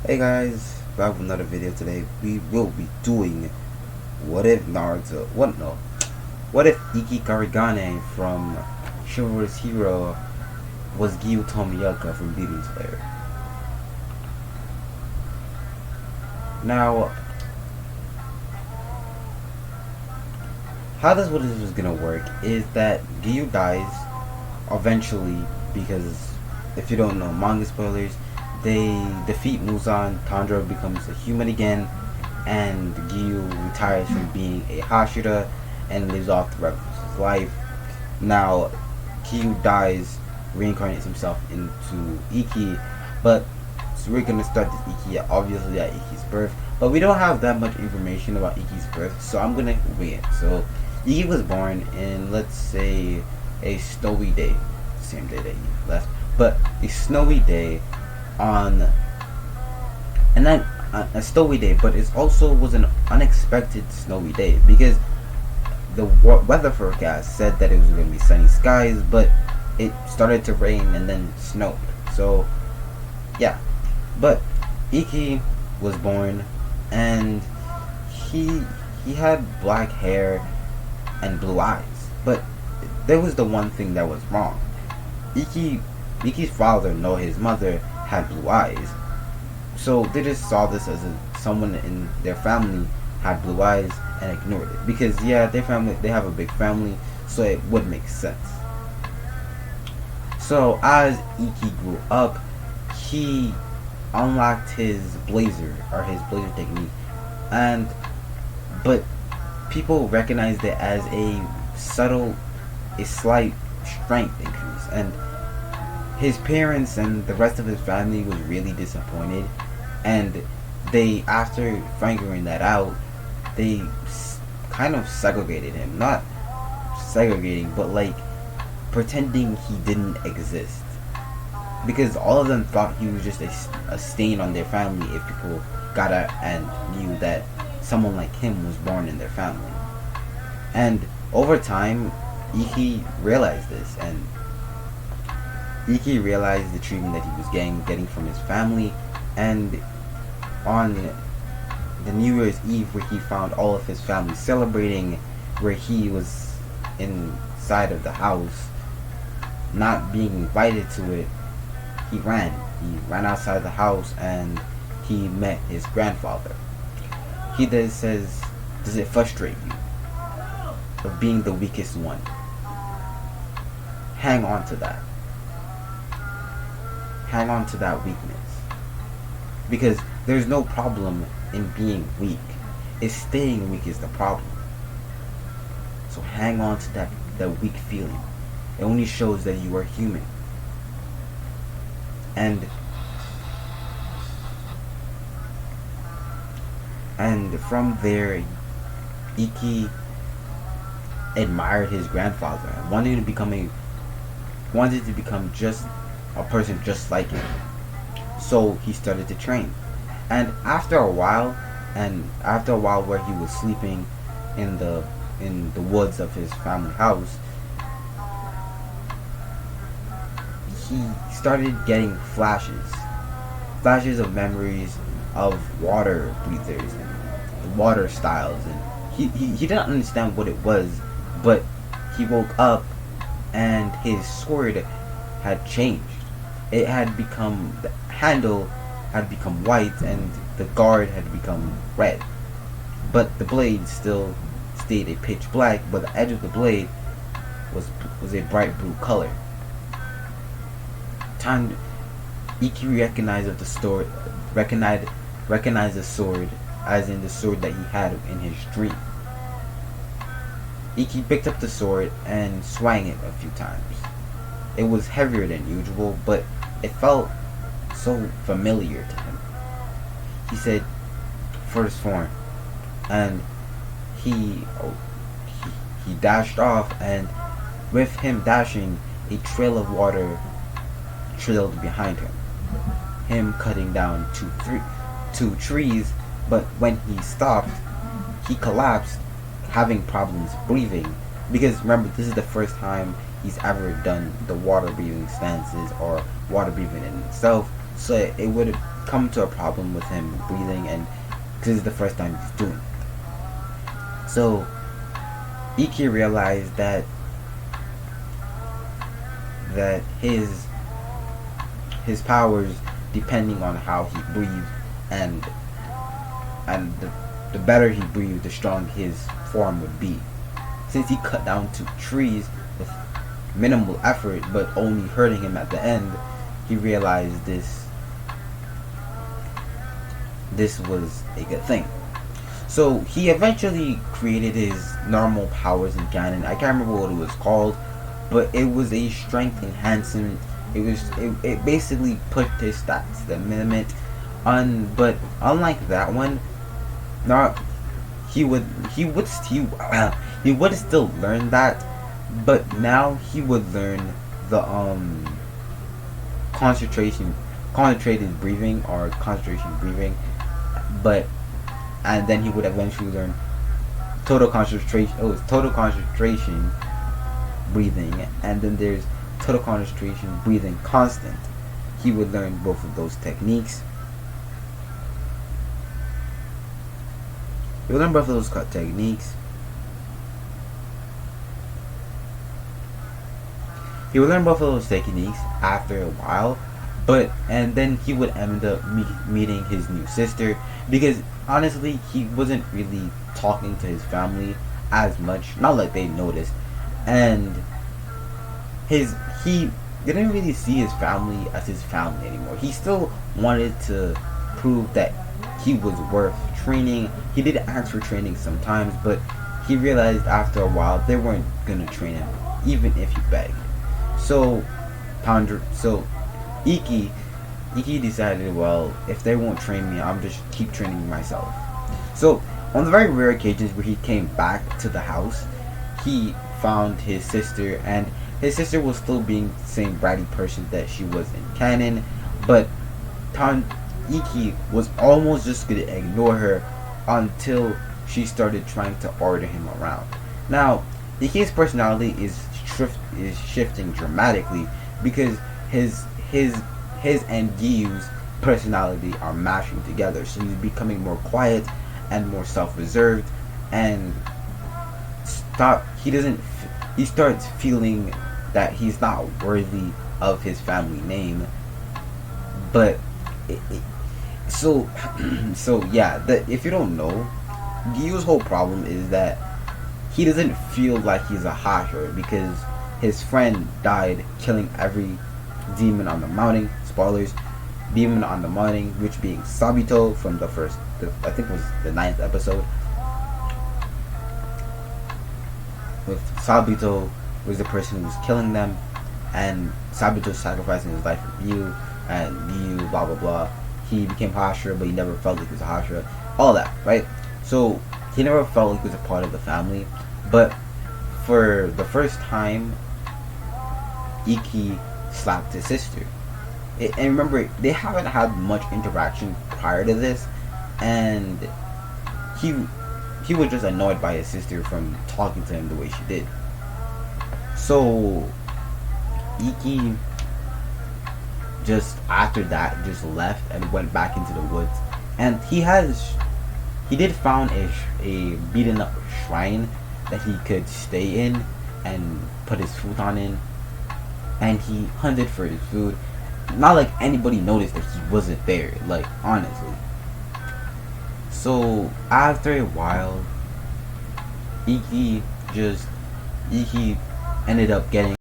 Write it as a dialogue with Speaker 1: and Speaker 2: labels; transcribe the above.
Speaker 1: Hey guys, back with another video today. We will be doing What If Naruto, what if Ikki from Chivalrous Hero was Giyu Tomioka from Demon Slayer. Now, how this is gonna work is that Giyu dies eventually because, if you don't know, manga spoilers, they defeat Muzan, Tanjiro becomes a human again, and Giyu retires from being a Hashira and lives off the rest of his life. Now, Giyu dies, reincarnates himself into Ikki, but so we're gonna start this Ikki obviously at Ikki's birth, but we don't have that much information about Ikki's birth, so I'm gonna wait. So, Ikki was born in, let's say, a snowy day, same day that he left, but a snowy day on, and then a snowy day, but it also was an unexpected snowy day because the weather forecast said that it was going to be sunny skies, but it started to rain and then snowed. So yeah, but Ikki was born, and he had black hair and blue eyes, but there was the one thing that was wrong. Ikki's father, no, his mother, had blue eyes, so they just saw this as someone in their family had blue eyes and ignored it because they have a big family, so it would make sense. So as Ikki grew up, he unlocked his blazer technique, but people recognized it as a slight strength increase, and his parents and the rest of his family was really disappointed, and after figuring that out, they kind of segregated him. Not segregating, but like pretending he didn't exist. Because all of them thought he was just a stain on their family if people got out and knew that someone like him was born in their family. And over time, Ikki realized this, and Ikki realized the treatment that he was getting from his family, and on the New Year's Eve, where he found all of his family celebrating, where he was inside of the house, not being invited to it, he ran outside the house, and he met his grandfather. He then says, "Does it frustrate you of being the weakest one? Hang on to that. Hang on to that weakness. Because there's no problem in being weak. It's staying weak is the problem. So hang on to that weak feeling. It only shows that you are human." And from there, Ikki admired his grandfather and wanted to become just a person just like him. So he started to train. And after a while where he was sleeping in the woods of his family house, he started getting flashes of memories of water breathers and water styles, and he didn't understand what it was, but he woke up and his sword had changed. It had become, the handle had become white and the guard had become red, but the blade still stayed a pitch black, but the edge of the blade was a bright blue color. Ikki recognized the sword as in the sword that he had in his dream. Ikki picked up the sword and swung it a few times. It was heavier than usual, but it felt so familiar to him. He said, "First form," and he dashed off, and with him dashing, a trail of water trailed behind him cutting down two trees, but when he stopped, he collapsed, having problems breathing, because remember, this is the first time he's ever done the water breathing stances or water breathing in itself, So it would come to a problem with him breathing, and because it's the first time he's doing it. So Ikki realized that his powers, depending on how he breathed, and the better he breathed, the stronger his form would be. Since he cut down 2 trees with minimal effort, but only hurting him at the end, he realized this was a good thing. So he eventually created his normal powers in canon. I can't remember what it was called, but it was a strength enhancement. It basically pushed his stats to the limit. But unlike that one, not he would still learn that, but now he would learn the concentrated breathing, or concentration breathing, and then he would eventually learn total concentration. Oh, it's total concentration breathing, and then there's total concentration breathing constant. He would learn both of those techniques. He would learn both of those techniques. He would learn both of those techniques after a while, and then he would end up meeting his new sister, because honestly he wasn't really talking to his family as much, not like they noticed, and he didn't really see his family as his family anymore. He still wanted to prove that he was worth training. He did ask for training sometimes, but he realized after a while they weren't gonna train him even if he begged. So Ikki decided, well, if they won't train me, I'm just keep training myself. So on the very rare occasions where he came back to the house, he found his sister, and his sister was still being the same bratty person that she was in canon, but Ikki was almost just gonna ignore her until she started trying to order him around. Now, Ikki's personality is shifting dramatically, because his and Giyu's personality are mashing together. So he's becoming more quiet and more self-reserved, and he starts feeling that he's not worthy of his family name. But so yeah, if you don't know, Giyu's whole problem is that he doesn't feel like he's a Hashira, because his friend died killing every demon on the mountain. Spoilers. Demon on the mountain, which being Sabito from I think it was the 9th episode. With Sabito was the person who was killing them, and Sabito sacrificing his life for Giyu, and Giyu blah blah blah. He became Hashira, but he never felt like he was a Hashira. All that, right? So he never felt like he was a part of the family. But for the first time, Ikki slapped his sister. And remember, they haven't had much interaction prior to this, and he was just annoyed by his sister from talking to him the way she did. So Ikki just after that just left and went back into the woods, and he did found a beaten up shrine that he could stay in and put his futon in, and he hunted for his food. Not like anybody noticed that he wasn't there, like, honestly. So after a while, Ikki ended up getting